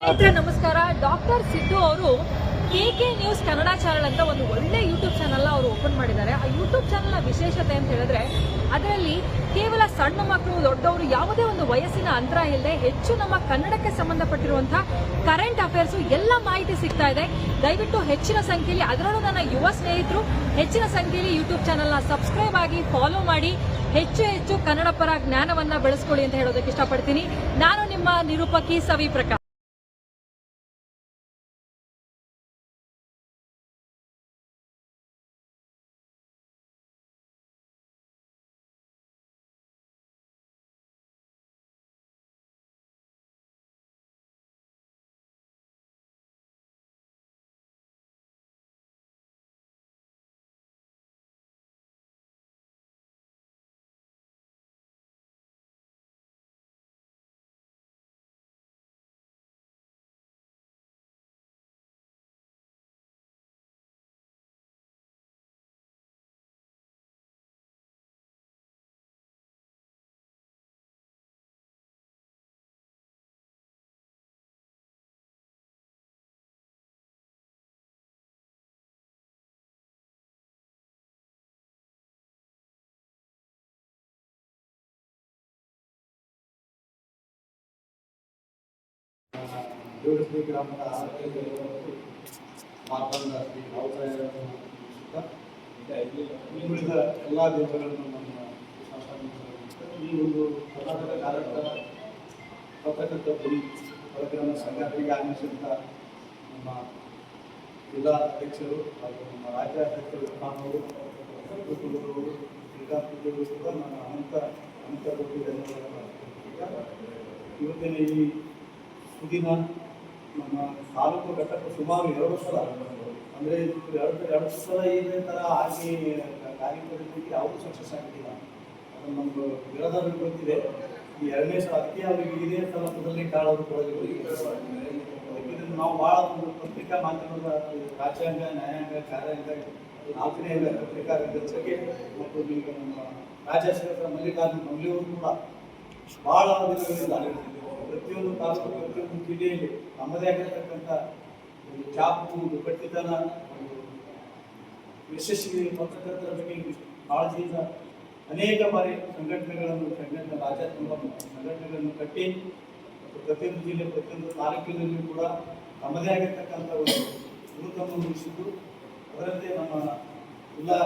ಸ್ನೇಹಿತರೆ ನಮಸ್ಕಾರ. ಡಾಕ್ಟರ್ ಸಿದ್ದು ಅವರು KK ನ್ಯೂಸ್ ಕನ್ನಡ ಚಾನಲ್ ಅಂತ ಒಂದು ಒಳ್ಳೆ ಯೂಟ್ಯೂಬ್ ಚಾನಲ್ ಅವರು ಓಪನ್ ಮಾಡಿದ್ದಾರೆ. ಆ ಯೂಟ್ಯೂಬ್ ಚಾನಲ್ನ ವಿಶೇಷತೆ ಅಂತ ಹೇಳಿದ್ರೆ ಅದರಲ್ಲಿ ಕೇವಲ ಸಣ್ಣ ಮಕ್ಕಳು ದೊಡ್ಡವರು ಯಾವುದೇ ಒಂದು ವಯಸ್ಸಿನ ಅಂತರ ಇಲ್ಲದೆ ಹೆಚ್ಚು ನಮ್ಮ ಕನ್ನಡಕ್ಕೆ ಸಂಬಂಧಪಟ್ಟಿರುವಂತಹ ಕರೆಂಟ್ ಅಫೇರ್ಸ್ ಎಲ್ಲ ಮಾಹಿತಿ ಸಿಗ್ತಾ ಇದೆ. ದಯವಿಟ್ಟು ಹೆಚ್ಚಿನ ಸಂಖ್ಯೆಯಲ್ಲಿ, ಅದರಲ್ಲೂ ನನ್ನ ಯುವ ಸ್ನೇಹಿತರು ಹೆಚ್ಚಿನ ಸಂಖ್ಯೆಯಲ್ಲಿ ಯೂಟ್ಯೂಬ್ ಚಾನಲ್ನ ಸಬ್ಸ್ಕ್ರೈಬ್ ಆಗಿ ಫಾಲೋ ಮಾಡಿ ಹೆಚ್ಚು ಕನ್ನಡ ಪರ ಜ್ಞಾನವನ್ನ ಬೆಳೆಸ್ಕೊಳ್ಳಿ ಅಂತ ಹೇಳೋದಕ್ಕೆ ಇಷ್ಟಪಡ್ತೀನಿ. ನಾನು ನಿಮ್ಮ ನಿರೂಪಕಿ ಸವಿ ಪ್ರಕಾಶ್. ದೇವರಶ್ರೀ ಗ್ರಾಮದ ಆರೋಗ್ಯ ಮಾತನಾಡ ಶ್ರೀ ಉಳಿದ ಎಲ್ಲ ದೇವರುಗಳನ್ನು ನಮ್ಮ ಈ ಒಂದು ಕರ್ನಾಟಕ ಕಾರ್ಯಕ್ರಮ ಪತ್ರಕರ್ತ ಗುರಿ ಕಾರ್ಯಕ್ರಮ ಸಂಘಟನೆಗೆ ಆಗಮಿಸಿದಂಥ ನಮ್ಮ ಜಿಲ್ಲಾ ಅಧ್ಯಕ್ಷರು ಹಾಗೂ ನಮ್ಮ ರಾಜ್ಯ ಅಧ್ಯಕ್ಷರು ಇರ್ಫಾನವರು ಕ್ರೀಡಾಪಟುಗಳು ಕೂಡ ನಾನು ಅನಂತ ಧನ್ಯವಾದಗಳನ್ನು. ಇವತ್ತಿನ ಈ ಸುದಿನ ನಮ್ಮ ತಾಲೂಕು ಘಟಕ ಸುಮಾರು 2 ಸಲ ಅಂದರೆ ಎರಡು ಸಲ ಇದೇ ಥರ ಆಗಿ ಕಾರ್ಯಕ್ರಮಕ್ಕೆ ಯಾವುದೂ ಸಕ್ಸಸ್ ಆಗಿಲ್ಲ. ಅದನ್ನು ನಮ್ಮದು ಬಿರೋದವ್ರಿಗೆ ಗೊತ್ತಿದೆ. ಈ 2ನೇ ಸಲ ಅದಕ್ಕೆ ಅವರಿಗೆ ಇದೇ ಸಲ ಮೊದಲನೇ ಕಾಳವರು ಕೊಡೋದು ನಾವು ಭಾಳ ಒಂದು ಪತ್ರಿಕಾ ಮಾಧ್ಯಮದ ರಾಜ್ಯಾಂಗ, ನ್ಯಾಯಾಂಗ, ಕಾರ್ಯಾಂಗ 4ನೇ ಪತ್ರಿಕಾ ರಂಗಕ್ಕೆ ಮತ್ತು ಈಗ ನಮ್ಮ ರಾಜ್ಯ ಸೇವಕ ಮಲ್ಲಿಕಾರ್ಜುನ ಮಂಗ್ಳಿಯವರು ಕೂಡ ಭಾಳ ದಿನಗಳಿಂದ ಪ್ರತಿಯೊಂದು ತಾಲೂಕು, ಪ್ರತಿಯೊಂದು ಜಿಲ್ಲೆಯಲ್ಲಿ ನಮ್ಮದೇ ಆಗಿರತಕ್ಕಂಥ ಒಂದು ಚಾಪು, ಗಟ್ಟಿತನ, ಒಂದು ಯಶಸ್ವಿ ಪತ್ರಕರ್ತರ ಬಗ್ಗೆ ಕಾಳಜಿಯಿಂದ ಅನೇಕ ಬಾರಿ ಸಂಘಟನೆಗಳನ್ನು ರಾಜ್ಯಾತ್ಮಕ ಸಂಘಟನೆಗಳನ್ನು ಕಟ್ಟಿ ಪ್ರತಿಯೊಂದು ಜಿಲ್ಲೆ, ಪ್ರತಿಯೊಂದು ತಾಲೂಕಿನಲ್ಲಿ ಕೂಡ ನಮ್ಮದೇ ಆಗಿರ್ತಕ್ಕಂಥ ಒಂದು ಗುರುತನ್ನು ರೂಪಿಸಿದ್ದು. ಅದರಂತೆ ನಮ್ಮ ಜಿಲ್ಲಾ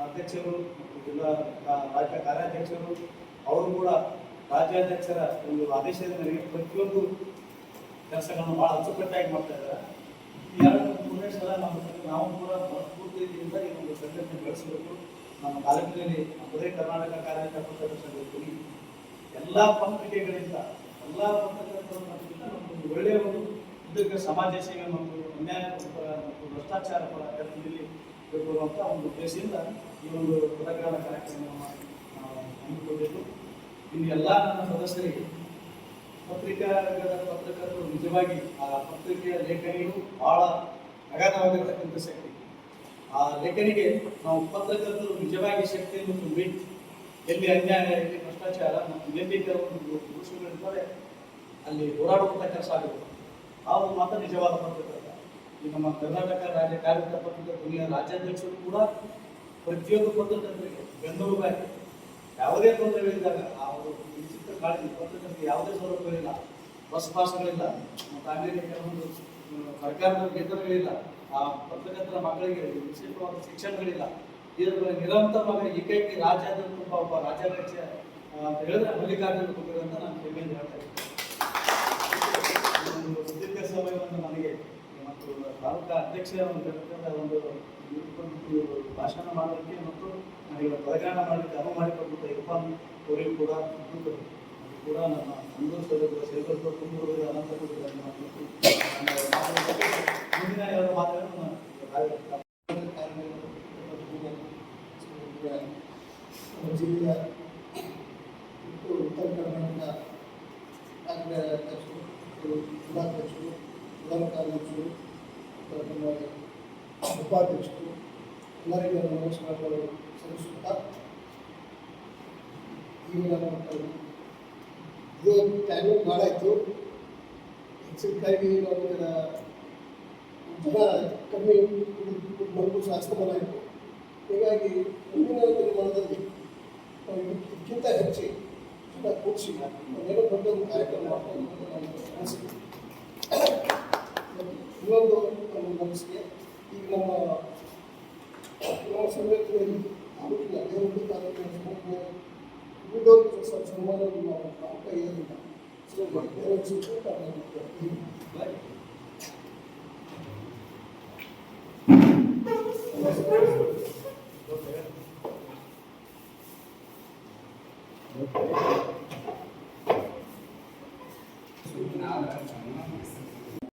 ಅಧ್ಯಕ್ಷರು ಮತ್ತು ಜಿಲ್ಲಾ ರಾಜ್ಯ ಕಾರ್ಯಾಧ್ಯಕ್ಷರು ಅವರು ಕೂಡ ರಾಜ್ಯಾಧ್ಯಕ್ಷರ ಒಂದು ಆದೇಶದ ಮೇರೆಗೆ ಪ್ರತಿಯೊಂದು ಕೆಲಸಗಳನ್ನು ಭಾಳ ಅಚ್ಚುಕಟ್ಟಾಗಿ ಮಾಡ್ತಾ ಇದ್ದಾರೆ. ಈ 2-3ನೇ ಸಲ ನಾವು ಕೂಡ ಪೂರ್ತಿಯಿಂದ ಈ ಒಂದು ಸಂಘಟನೆ ಬೆಳೆಸಬೇಕು. ನಮ್ಮ ತಾಲೂಕಿನಲ್ಲಿ ನಮ್ಮದೇ ಕರ್ನಾಟಕ ಕಾರ್ಯಕರ್ತರ ಪತ್ರಕರ್ತರ ಸಂಘಟನೆ ಎಲ್ಲ ಪತ್ರಿಕೆಗಳಿಂದ ಎಲ್ಲ ಪತ್ರಕರ್ತರ ನಮ್ಮೊಂದು ಒಳ್ಳೆಯ ಒಂದು ಇದಕ್ಕೆ ಸಮಾಜ ಸೇವೆ ಮತ್ತು ಅನ್ಯಾಯ ಮತ್ತು ಭ್ರಷ್ಟಾಚಾರ ಪರ ಕೆಲಸದಲ್ಲಿ ಬರುವಂಥ ಒಂದು ಉದ್ದೇಶದಿಂದ ಈ ಒಂದು ಪತ್ರಕರ್ತರ ಕಾರ್ಯಕ್ರಮವನ್ನು ಹಮ್ಮಿಕೊಳ್ಳಬೇಕು. ಇನ್ನು ಎಲ್ಲ ನನ್ನ ಸದಸ್ಯರಿಗೆ ಪತ್ರಕರ್ತರು ನಿಜವಾಗಿ ಆ ಪತ್ರಿಕೆಯ ಲೇಖನಿಗೂ ಬಹಳ ಅಗಾಧವಾಗಿರತಕ್ಕಂಥ ಶಕ್ತಿ. ಆ ಲೇಖನಿಗೆ ನಾವು ಪತ್ರಕರ್ತರು ನಿಜವಾಗಿ ಶಕ್ತಿಯನ್ನು ತುಂಬಿ ಎಲ್ಲಿ ಅನ್ಯಾಯ, ಎಲ್ಲಿ ಭ್ರಷ್ಟಾಚಾರ ಮತ್ತು ಎಲ್ಲಿ ಕೆಲವೊಂದು ದೋಷಗಳಿರ್ತಾರೆ ಅಲ್ಲಿ ಹೋರಾಡುವಂಥ ಕೆಲಸ ಆಗುತ್ತೆ. ಅವರು ಮಾತ್ರ ನಿಜವಾದ ಪತ್ರಕರ್ತ. ಈ ನಮ್ಮ ಕರ್ನಾಟಕ ರಾಜ್ಯ ಕಾರ್ಯಕರ್ತ ಪತ್ರಕರ್ತರ ರಾಜ್ಯಾಧ್ಯಕ್ಷರು ಕೂಡ ಪ್ರತಿಯೊಂದು ಪತ್ರಕರ್ತರಿಗೆ ಬೆನ್ನೆಲುಬಾಗಿ ಯಾವುದೇ ತೊಂದರೆಗಳಿದ್ದಾಗ ಅವರು ವಿಚಿತ್ರ ಕಾಳಜಿ, ಪತ್ರಕರ್ತರಿಗೆ ಯಾವುದೇ ಸೌಲಭ್ಯಗಳಿಲ್ಲ, ಬಸ್ ಪಾಸ್ಗಳಿಲ್ಲ, ಮತ್ತು ಆಮೇಲೆ ಕೆಲವೊಂದು ಸರ್ಕಾರದ ವೇತನಗಳಿಲ್ಲ, ಆ ಪತ್ರಕರ್ತರ ಮಕ್ಕಳಿಗೆ ವಿಶೇಷವಾದ ಶಿಕ್ಷಣಗಳಿಲ್ಲ. ಇದರ ನಿರಂತರವಾಗಿ ಏಕೈಕ ರಾಜ್ಯಾದ್ಯಂತ ಒಬ್ಬ ರಾಜ್ಯಾಧ್ಯಕ್ಷ ಅಂತ ಹೇಳಿದ್ರೆ ಮಲ್ಲಿಕಾರ್ಜುನ ಖರ್ಗೆ ಅಂತ ನಾನು ಹೆಮ್ಮೆಯಿಂದ ಹೇಳ್ತಾ ಇದ್ದೀನಿ. ಒಂದು ಸುದೀರ್ಘ ಸಮಯವನ್ನು ನನಗೆ ಮತ್ತು ತಾಲೂಕಾ ಅಧ್ಯಕ್ಷರ ಒಂದು ಭಾಷಣ ಮಾಡಲಿಕ್ಕೆ ಮತ್ತು ನನಗೆ ಪ್ರದಾನ ಮಾಡಲಿಕ್ಕೆ ಅನುವು ಮಾಡಿಕೊಟ್ಟು ಇರ್ಫಾನ್ ಅವರಿಗೂ ಕೂಡ ಕೂಡ ನನ್ನ ಸಂತೋಷದ ಸೇರಿಕೊಂಡು ತುಂಬ ಅನಂತ ಮುಂದಿನ ಎರಡು ಮಾತುಗಳನ್ನು ಜಿಲ್ಲೆಯ ಉತ್ತರ ಕರ್ನಾಟಕ ಅಧ್ಯಕ್ಷರು, ಜಿಲ್ಲಾಧ್ಯಕ್ಷರು, ಜಿಲ್ಲಾ ಕಾರ್ಯಾಧ್ಯಕ್ಷರು, ಉಪಾಧ್ಯಕ್ಷರು ಎಲ್ಲರಿಗೂ ನಮಸ್ಕಾರಗಳು ಸಲ್ಲಿಸುತ್ತಾ, ಈಗ ಇದು ಟೈಮಿಂಗ್ ಭಾಳ ಆಯಿತು. ಹೆಚ್ಚಿನದಾಗಿ ನಮಗೆ ಜನ ಕಮ್ಮಿ ಮರುಕು ಶಾಸ್ತ್ರಮನ ಆಯಿತು. ಹೀಗಾಗಿ ಮುಂದಿನ ನಿರ್ಮಾಣದಲ್ಲಿ ಇದಕ್ಕಿಂತ ಹೆಚ್ಚು ಜನ ಕೂಡಿಸಿ ಏನೋ ದೊಡ್ಡ ಒಂದು ಕಾರ್ಯಕ್ರಮ ಮಾಡ್ಕೊಂಡು ನಾನು ಅನಿಸಿದೆ. ಇನ್ನೊಂದು ನಮ್ಮ ಮನಸ್ಸಿಗೆ ಈಗ ನಮ್ಮ ಸಂಘಟನೆಯಲ್ಲಿ ತಾಲೂಕಿನ ದೇವರಹಳ್ಳಿ ತಾಲೂಕಿನ ಸಂಘಟನೆ ಉಳಿದವರಿಗೆ ಸನ್ಮಾನವನ್ನು ನಾವು ಕೈಯಲ್ಲಿ